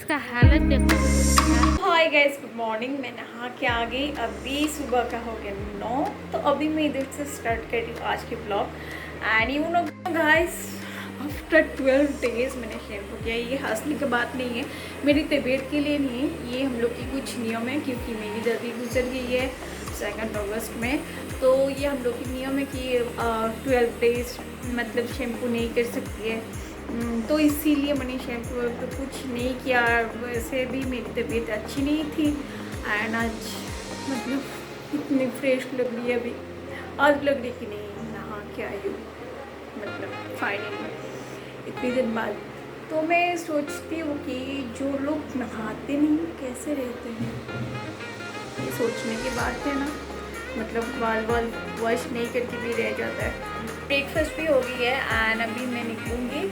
इसका हालत देखो। Hi guys, good morning. मैं नहा के आ गई। अभी सुबह का हो गया 9। तो अभी मैं इधर से स्टार्ट कर रही हूँ आज की blog. And you know guys, after 12 days मैंने शैम्पू किया। ये हंसने की बात नहीं है, मेरी तबीयत के लिए नहीं है, ये हम लोग की कुछ नियम है। क्योंकि मेरी दादी गुजर गई है 2 अगस्त में। तो ये हम लोग की नियम है कि 12 डेज मतलब शैम्पू नहीं कर सकती है। तो इसीलिए मैंने शैम्पू वैम्पू कुछ नहीं किया। वैसे भी मेरी तबीयत अच्छी नहीं थी। एंड आज मतलब इतनी फ्रेश लग रही है। अभी आज लग रही कि नहीं नहा के आई हूँ, मतलब फाइनली इतने दिन बाद। तो मैं सोचती हूँ कि जो लोग नहाते नहीं कैसे रहते हैं, ये सोचने की बात है ना। मतलब बाल वॉश नहीं करके भी रह जाता है। ब्रेकफास्ट भी हो गई है एंड अभी मैं निकलूँगी।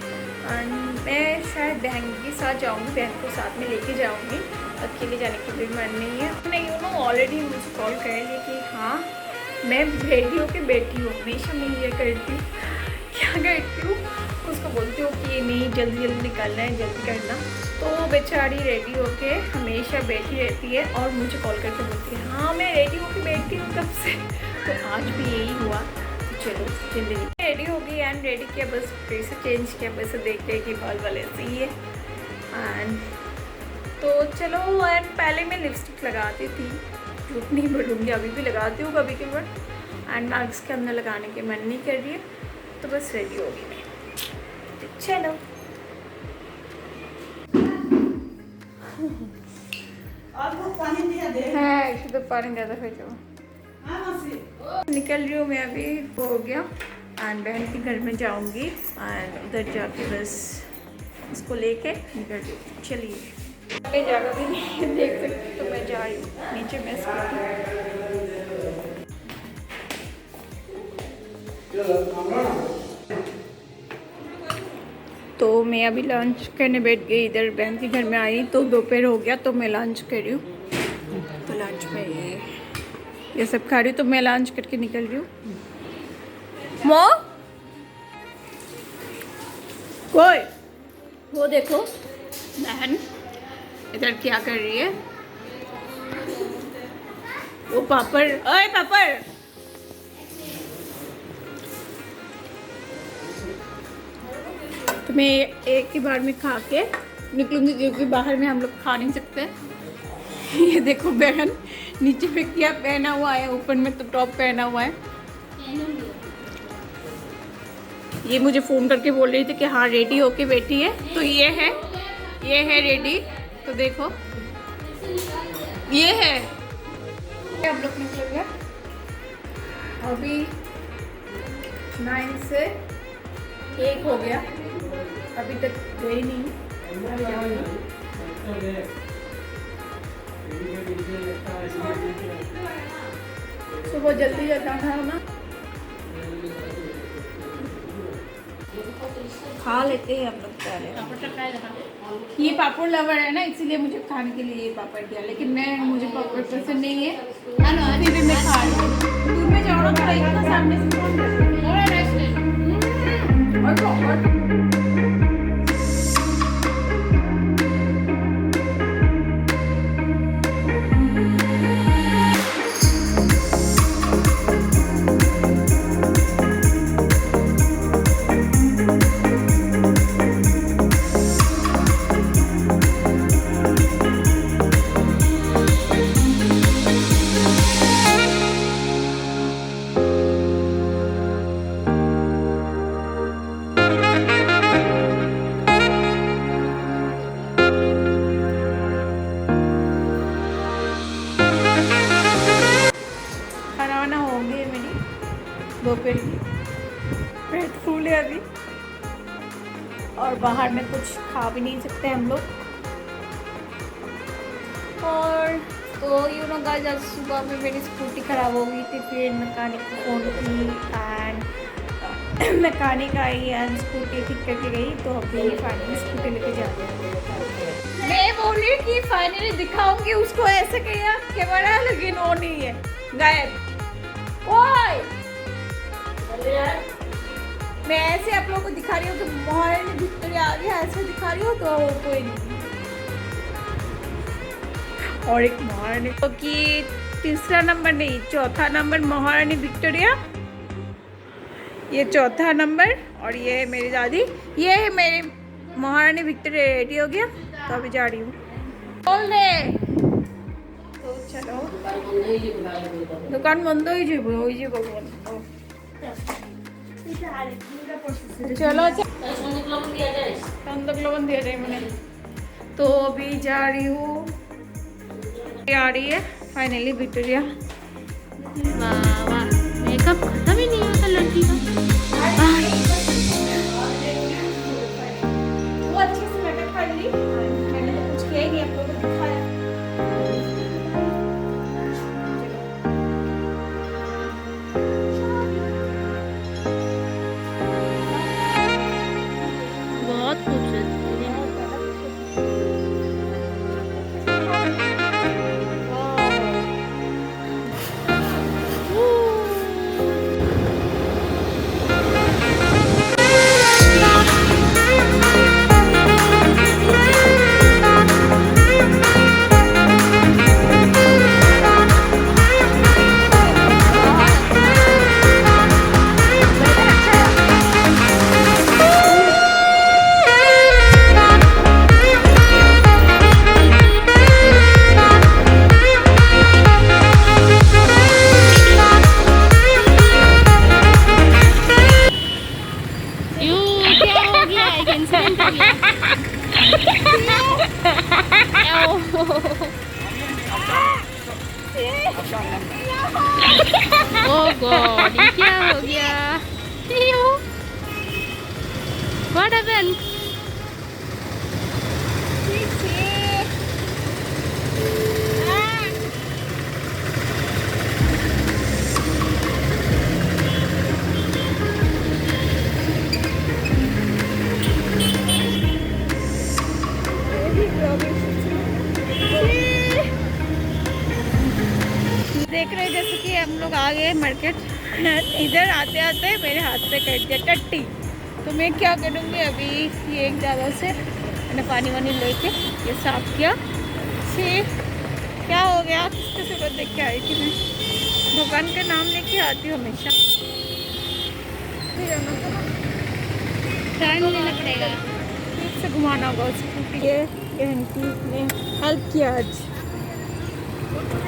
एंड मैं शायद बहन के साथ जाऊँगी, बहन को साथ में लेके जाऊँगी। अकेले जाने की भी मन नहीं है। मैं यू नो ऑलरेडी मुझे कॉल कर लिया कि हाँ मैं रेडी होके बैठी हूँ। हमेशा मैं ये करती हूँ, क्या करती हूँ, उसको बोलती हूँ कि नहीं जल्दी जल्दी निकलना है, जल्दी करना। तो वो बेचारी रेडी होके हमेशा बैठी रहती है और मुझे कॉल करके बोलती है हाँ मैं रेडी होके बैठी हूँ कब से। तो आज भी यही हुआ। तो चलो जल्दी रेडी हो गई एंड रेडी किया, बस ड्रेस चेंज किया, बस देख रहे कि बाल वाले ऐसे ही है। एंड तो चलो। एंड पहले मैं लिपस्टिक लगाती थी, झूठ नहीं बोलूँगी, अभी भी लगाती हूँ कभी कभी। एंड मार्क्स के अंदर लगाने के मन नहीं कर रही है, तो बस रेडी हो गई मैं। तो चलो है तो पानी ज़्यादा हो जाओ। निकल रही हूँ मैं अभी, हो गया। एंड बहन के घर में जाऊँगी एंड उधर जाके बस इसको लेके निकल रही हूँ। चलिए, मैं जगह भी नहीं देख सकती तो मैं जा रही हूँ नीचे मैस तो मैं अभी लंच करने बैठ गई। इधर बहन के घर में आई तो दोपहर हो गया, तो मैं लंच कर रही हूँ। तो लंच में ये सब खा रही हूँ, तो मैं लंच करके निकल रही हूँ। मो कोई वो देखो बहन इधर क्या कर रही है। वो पापड़, ओए पापड़, तो मैं एक ही बार में खा के निकलूंगी क्योंकि बाहर में हम लोग खा नहीं सकते। ये देखो बहन नीचे पे क्या पहना हुआ है, ऊपर में तो टॉप पहना हुआ है। ये मुझे फ़ोन करके बोल रही थी कि हाँ रेडी होके बैठी है। तो ये है रेडी। तो देखो ये है। हम लोग निकलेंगे अभी 9 से 1 हो गया, अभी तक गई नहीं। सुबह जल्दी जाना था ना, खा लेते हैं हम लोग पहले। ये पापड़ लवर है ना, इसीलिए मुझे खाने के लिए ये पापड़ दिया। लेकिन मुझे पापड़ पसंद नहीं है, अभी भी मैं खा रही हूँ। दूर में जाओ ना थोड़ा, इतना सामने से दोपहर की पेट फूल है अभी, और बाहर में कुछ खा भी नहीं सकते हम लोग। और तो यू नो गाइस, आज सुबह में मेरी स्कूटी ख़राब हो गई थी, फिर मैकेनिक को फ़ोन की and mechanic I and scooty ठीक करके गई। तो अभी फाइनली स्कूटी लेके जा रही हूँ। मैं बोल रही कि फाइनली दिखाऊंगी उसको, ऐसे किया कैमरा लेकिन वो नहीं है, गायब। ओए मैं ऐसे आप लोगों को दिखा रही हूँ कि मोबाइल में भिक्टोरिया आ गया, ऐसे दिखा रही हूँ तो कोई नहीं। और एक महारानी कि तीसरा नंबर नहीं, चौथा नंबर महारानी विक्टोरिया, ये चौथा नंबर, और ये है मेरी दादी, ये है मेरी महारानी विक्टोरिया। रेडी हो गया तो अभी जा रही हूँ। बोल दे तो चलो, दुकान बंद हो भगवान। चलो लवन दिया जाए मैंने तो अभी जा रही हूँ। आ रही है फाइनली विक्टोरिया। वाह वाह, मेकअप खत्म ही नहीं होता लड़की का। वो अच्छे से मेकअप कर ली, मैंने तो कुछ किया ही नहीं, आप लोगों को दिखाया। बहुत खूबसूरत। ओह गॉड, ये क्या हो गया? What happened? देख रहे जैसे कि हम लोग आ गए मार्केट। इधर आते आते मेरे हाथ पे कट गया टट्टी, तो मैं क्या करूँगी अभी, ये एक जगह से मैंने पानी वानी लेके ये साफ किया। क्या हो गया, किसके सूरत देख के आई थी मैं। दुकान का नाम लेके आती हूँ हमेशा। टर्न लेना पड़ेगा, ठीक से घुमाना होगा उसको। ये आंटी ने हेल्प किया आज,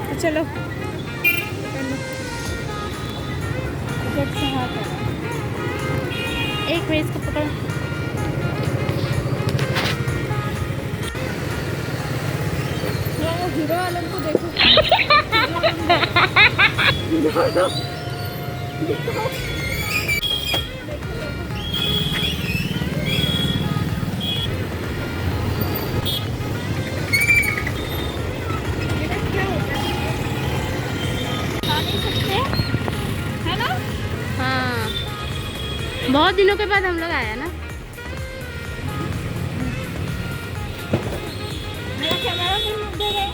तो चलो एक मिनट इसको पकड़ो। हीरो आलम को देखो। है ना? हाँ, बहुत दिनों के बाद हम लोग आए ना। मेरा कैमरा नहीं मिल रहा है।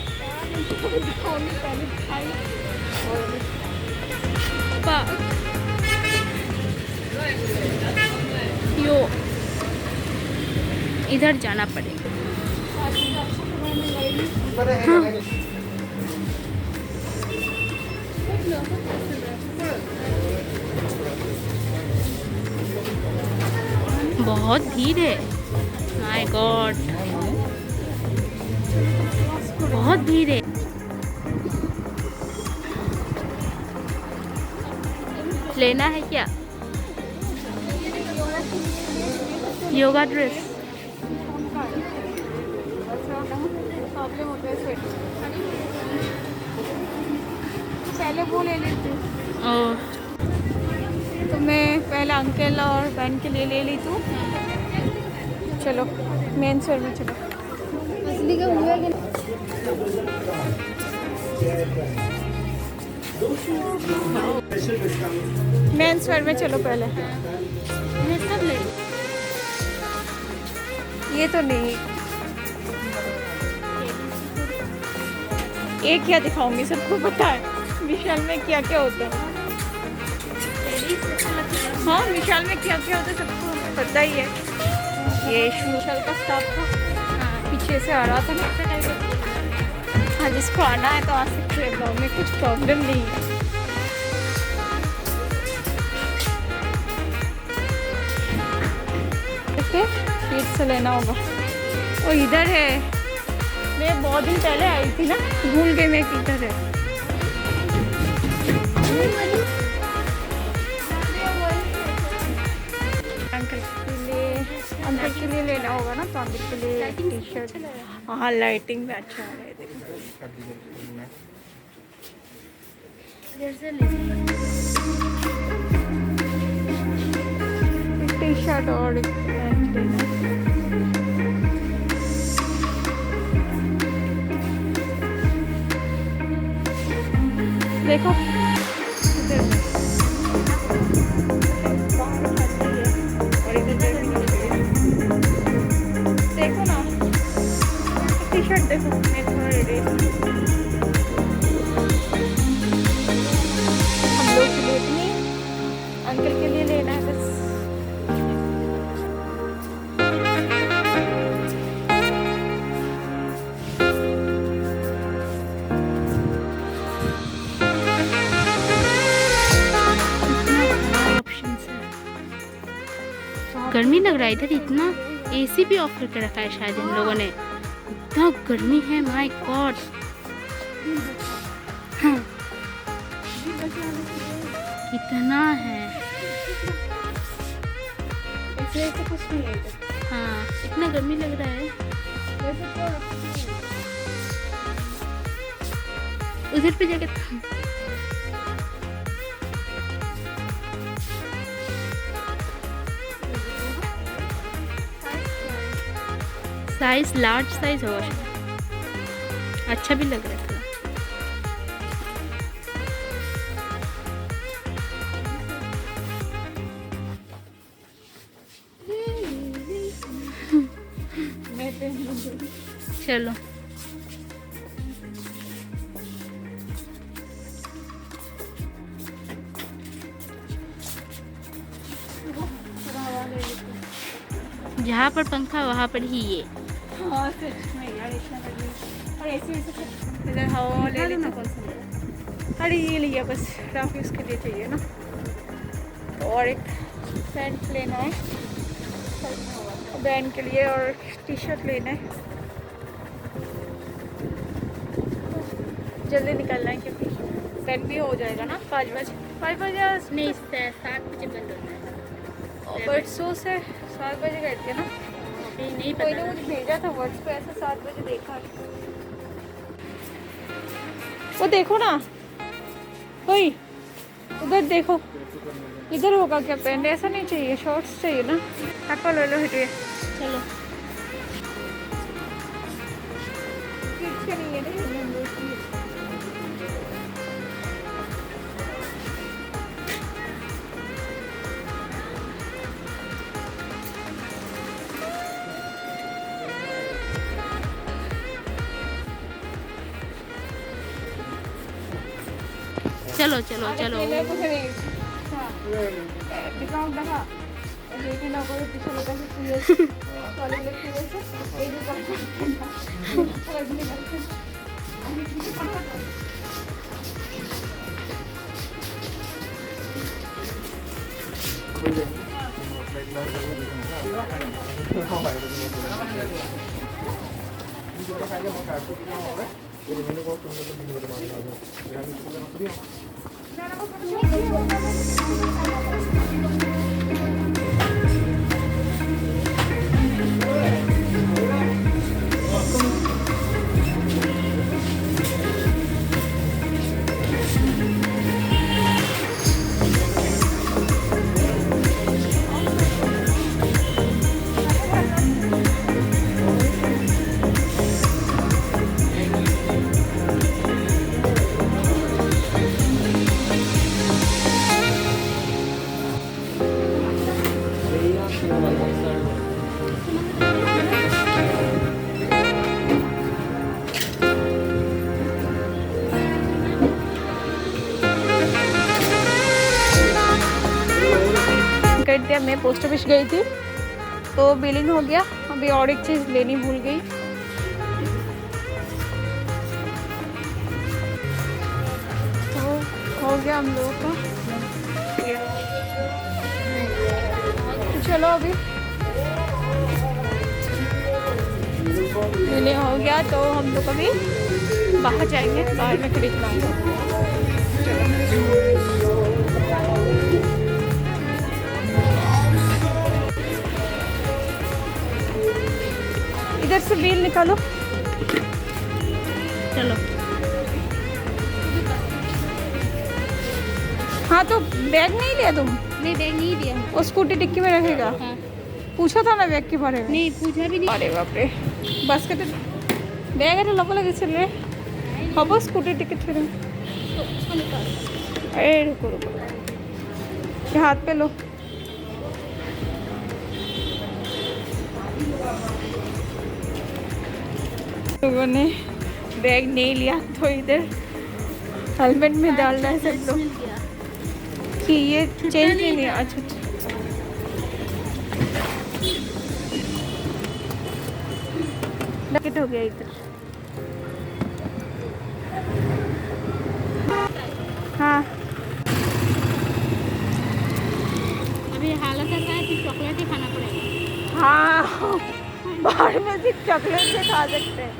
यो इधर जाना पड़ेगा। हाँ। बहुत भीड़ है, माय गॉड, बहुत भीड़ है। लेना है क्या योगा ड्रेस? पहले वो ले लेती, तो मैं पहले अंकल और बहन के लिए ले ली तू। चलो मेन स्टोर में चलो। असली का हुआ कि मेन स्टोर में चलो पहले। ये सब ले लो। ये तो नहीं, एक क्या दिखाऊंगी, सबको पता है विशाल में क्या क्या होता है। हाँ, विशाल में क्या क्या होता है सबको पता ही है। ये विशाल का स्टाफ था, पीछे से आ रहा था ना। जिसको आना है तो आ सकते हैं ब्लॉग में, कुछ प्रॉब्लम नहीं है। ओके स्वीट से लेना होगा। वो इधर है, मैं बहुत दिन पहले आई थी ना, भूल गई मैं किधर है। अंकल के लिए लेना होगा ना, तो अंकल के लिए टी शर्ट। हाँ लाइटिंग में अच्छा आ रहा है देखो। टी शर्ट और एक पैंट लेना है। देखो इधर और इधर देखो ना, टी शर्ट देखो, मैं थोड़ा रेडी। हम लोग के लिए नहीं, अंकल के लिए लेना है बस। गर्मी लग रहा है इधर, इतना एसी भी ऑफ करके रखा है शायद इन लोगों ने, इतना गर्मी है माय गॉड। हाँ कितना है, ऐसे कुछ नहीं है इधर। हाँ इतना गर्मी लग रहा है। उधर पे जाके साइज लार्ज साइज होगा शायद, अच्छा भी लग रहा है थोड़ा। चलो जहाँ पर पंखा वहाँ पर ही ये। हाँ सच में यार, इतना गर्मी। और ऐसे इधर हवा ले लेना। कौन सा? अरे ये लिया बस, राफी उसके लिए चाहिए ना। और एक पैंट लेना है बहन के लिए, और टी शर्ट लेना है। जल्दी निकलना है क्योंकि पैंट भी हो जाएगा ना 5 बजे। 5 बजे नहीं 7 बजे बंद होता है। परसों से 7 बजे गए थे ना, नहीं कोई पता। ने मुझे भेजा था व्हाट्सएप पे, ऐसा 7 बजे देखा। वो देखो ना, कोई उधर देखो, इधर होगा क्या पैंट? ऐसा नहीं चाहिए, शॉर्ट्स चाहिए ना। आपको ले लो हटिए। चलो नहीं है चलो चलो चलो। कर दिया। मैं पोस्ट ऑफिस गई थी तो बिलिंग हो गया। अभी और एक चीज़ लेनी भूल गई। गया हम लोगों का। तो चलो अभी मिले हो गया तो हम लोग अभी बाहर जाएंगे, बाहर में खरीद लाऊंगा। इधर से बिल निकालो। चलो। हाँ तो बैग नहीं लिया तुम? नहीं, बैग नहीं दिया। वो स्कूटी डिक्की में रखेगा। हाँ। पूछा था ना बैग के बारे में? नहीं पूछा भी नहीं। अरे बाप रे, बस के तो बैग है लगा लगे चल रहे। हाँ स्कूटी टिकट फिर। अरे रुको रुको, ये हाथ पे लो। लोगों ने बैग नहीं लिया तो इधर हेलमेट में डालना है सब लोग कि ये चेंज नहीं लिया। अच्छा टिकट हो गया इधर। हाँ अभी हालत ऐसा है कि चॉकलेट ही खाना पड़ेगा। हाँ बाहर में सिर्फ चॉकलेट से खा सकते हैं।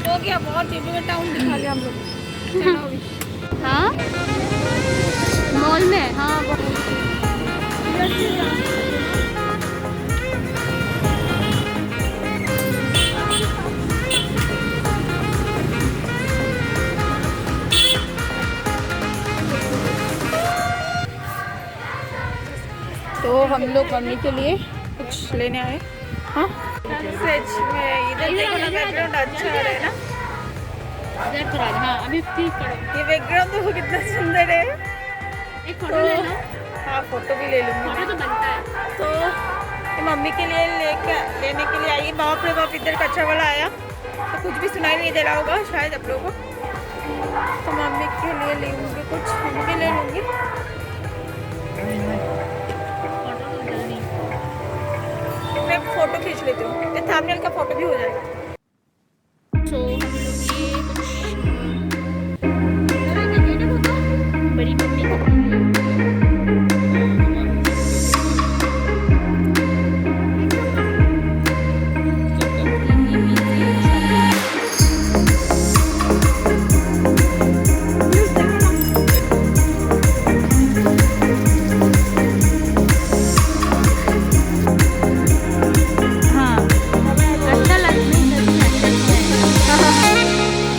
हो गया, बहुत टिपिकल टाउन दिखा लिया हम लोग। चलो अभी हाँ मॉल में। हाँ तो हम लोग मम्मी के लिए कुछ लेने आए। हाँ सच में इधर देखो ना, बैकग्राउंड अच्छा आ रहा है ना। इधर तो राज। हाँ अभी ठीक करो। ये बैकग्राउंड देखो कितना सुंदर है। एक फोटो ले लो। हाँ फोटो भी ले लूँगी। फोटो तो बनता है। तो ये मम्मी के लिए लेने के लिए आई। बाप रे बाप, इधर कचरा वाला आया तो कुछ भी सुनाई नहीं दे रहा होगा शायद आप लोगों को। तो मम्मी के लिए ले लूँगी, कुछ हम भी ले लूँगी। मैं फोटो खींच लेती हूँ, ये थंबनेल का फोटो भी हो जाएगा। तो बड़ी मम्मी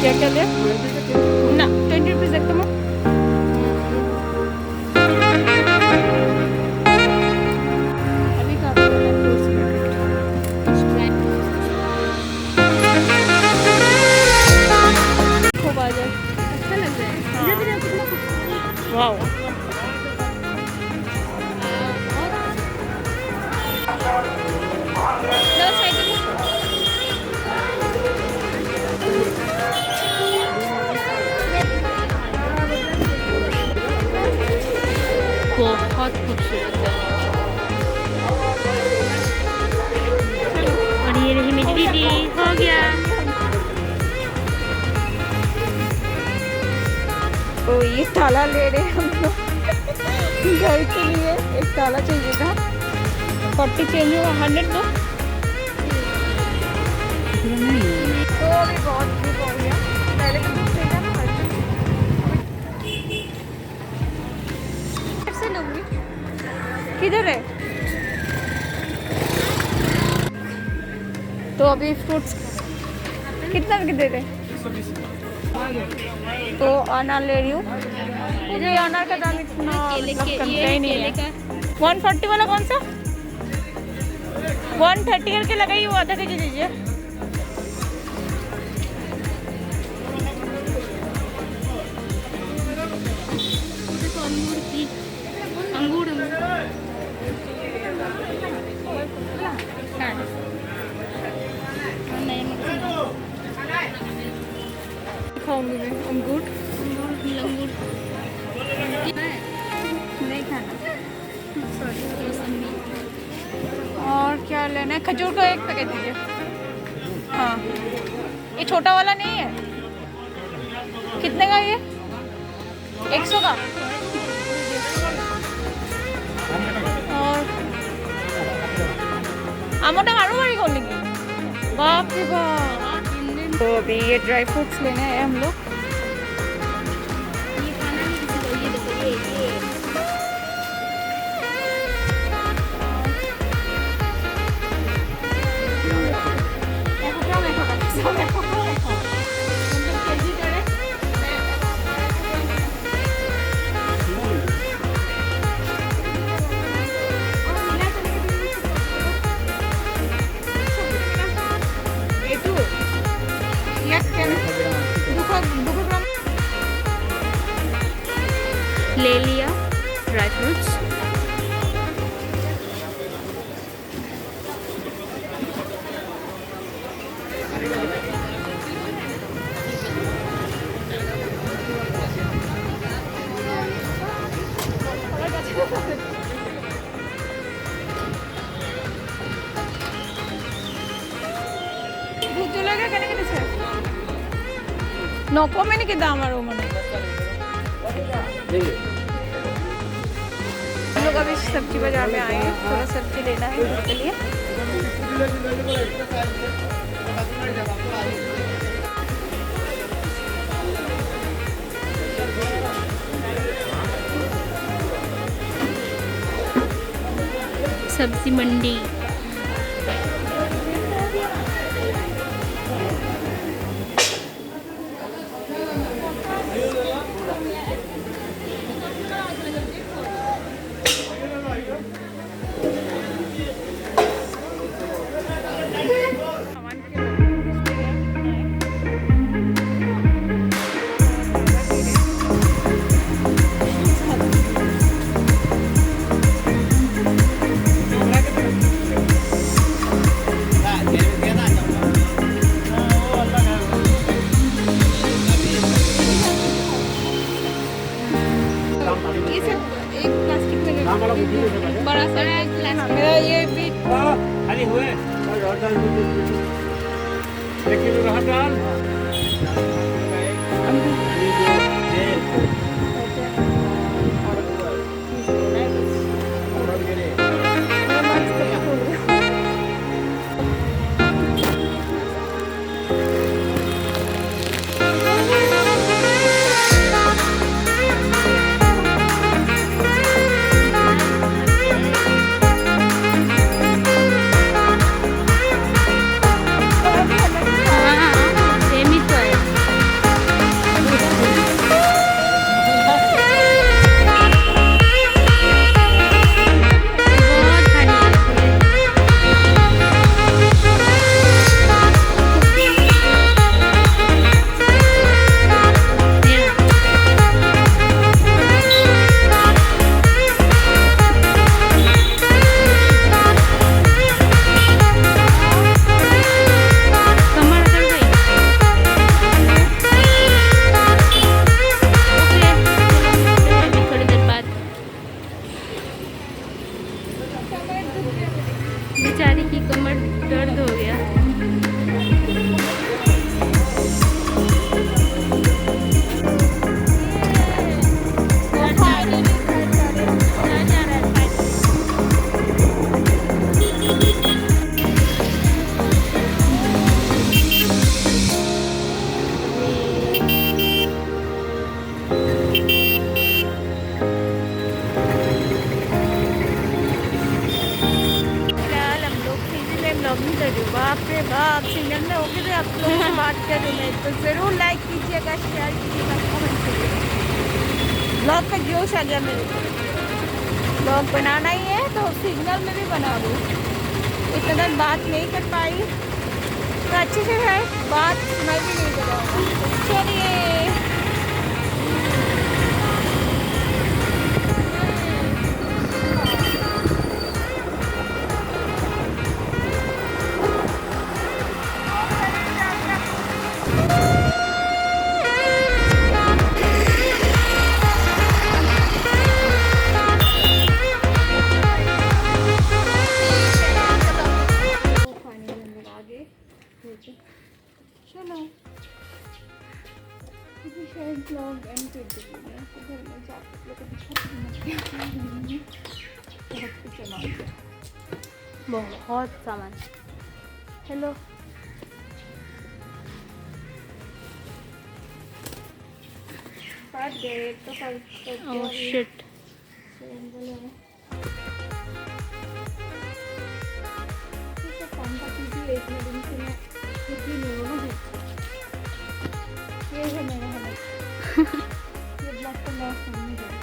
क्या ले ना 20 रुपीज़ देखता मैं। अभी खूब आ जाए, अच्छा लग रहा है। वाओ बहुत खूबसूरत है। और ये रही मेरी दीदी। हो गया। तो ये ताला ले रहे हम लोग घर के लिए। एक ताला चाहिए था, 40 चेंज हुआ, 100 दो। तो अभी बहुत धूप हो गया, पहले तो धूप नहीं था ना। कैसे लूँगी, किधर है? तो अभी फ्रूट्स कितना के दे रहे? तो अनार ले रही हूँ। मुझे अनार का दाम इतना मतलब कमता ही नहीं है। 140 वाला कौन सा? 130 करके लगाइए, वो आधा केजी दीजिए। अंगूर खाऊंगी मैं अंगूर। नहीं खाना। और क्या लेना है? खजूर का एक पैकेट दीजिए। हाँ, ये छोटा वाला नहीं है। कितने का ये? 100 का। और आमोटा मारू मारी कौन लेंगे? बाप रे बाप। तो अभी ये ड्राई फ्रूट्स लेने आए हम लोग। ये खाना नहीं किसी को, ये देखो ये ले लिया ड्राई फ्रूट्स। नौको में नहीं कितना हमारा मन। हम लोग अभी सब्जी बाजार में आए हैं, थोड़ा सब्जी लेना है उसके लिए। सब्जी मंडी। ये सब एक प्लास्टिक में बड़ा सा प्लास्टिक। मेरा ये भी खाली हुए लेकिन रहा डाल बेचारी की कमर दर्द हो गया। बाप रे बाप, सिंगल में होगी तो आप लोगों से बात करूँ मैं तो ज़रूर लाइक कीजिएगा, शेयर कीजिएगा, कमेंट कीजिएगा। ब्लॉग पे जोश आ गया मेरे को। ब्लॉग बनाना ही है तो सिग्नल में भी बना दूँ। इतना दिन बात नहीं कर पाई तो अच्छे से है, बात मैं भी नहीं करूँगा। चलिए बहुत सामान। हेलो, काट दे तो ओह शिट। ये है मेरा हालत। ये ब्लॉग तो लॉस होने जाएगा।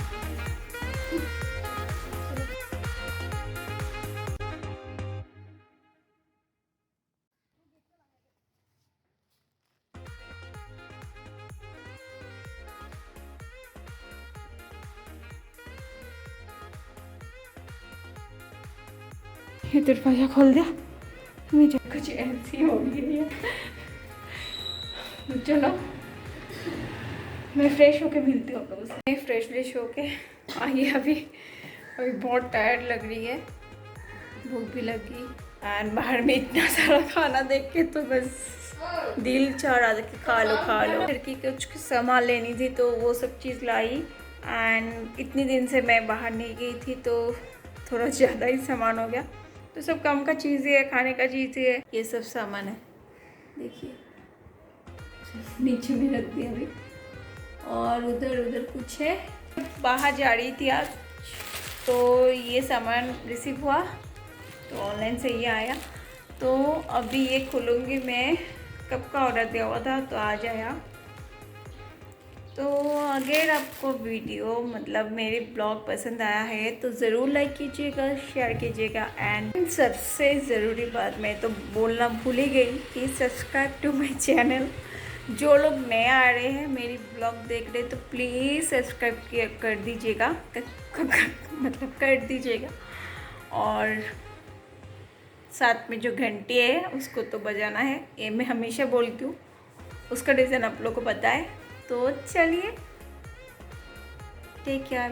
ये दरवाजा खोल दिया, मुझे कुछ ऐसी हो गई है। चलो मैं फ्रेश होके मिलती हूँ तो उससे। फ्रेश होके आई अभी बहुत टायर्ड लग रही है, भूख भी लगी एंड बाहर में इतना सारा खाना देख के तो बस दिल चाह रहा था कि खा लो। लड़की कुछ सामान लेनी थी तो वो सब चीज़ लाई एंड इतनी दिन से मैं बाहर नहीं गई थी तो थोड़ा ज़्यादा ही सामान हो गया। तो सब काम का चीज़ है, खाने का चीज़ है, ये सब सामान है। देखिए नीचे में रख दिया अभी, और उधर कुछ है। बाहर जा रही थी आज तो ये सामान रिसीव हुआ तो ऑनलाइन से ये आया, तो अभी ये खोलूँगी मैं। कब का ऑर्डर दिया हुआ था तो आज आया। तो अगर आपको वीडियो मतलब मेरे ब्लॉग पसंद आया है तो ज़रूर लाइक कीजिएगा, शेयर कीजिएगा एंड सबसे ज़रूरी बात मैं तो बोलना भूल ही गई कि सब्सक्राइब टू माय चैनल। जो लोग नए आ रहे हैं मेरी ब्लॉग देख रहे तो प्लीज़ सब्सक्राइब कर दीजिएगा, मतलब कर दीजिएगा। और साथ में जो घंटी है उसको तो बजाना है, ये मैं हमेशा बोलती हूँ। उसका रीज़न आप लोगों को पता है। तो चलिए टेक केयर।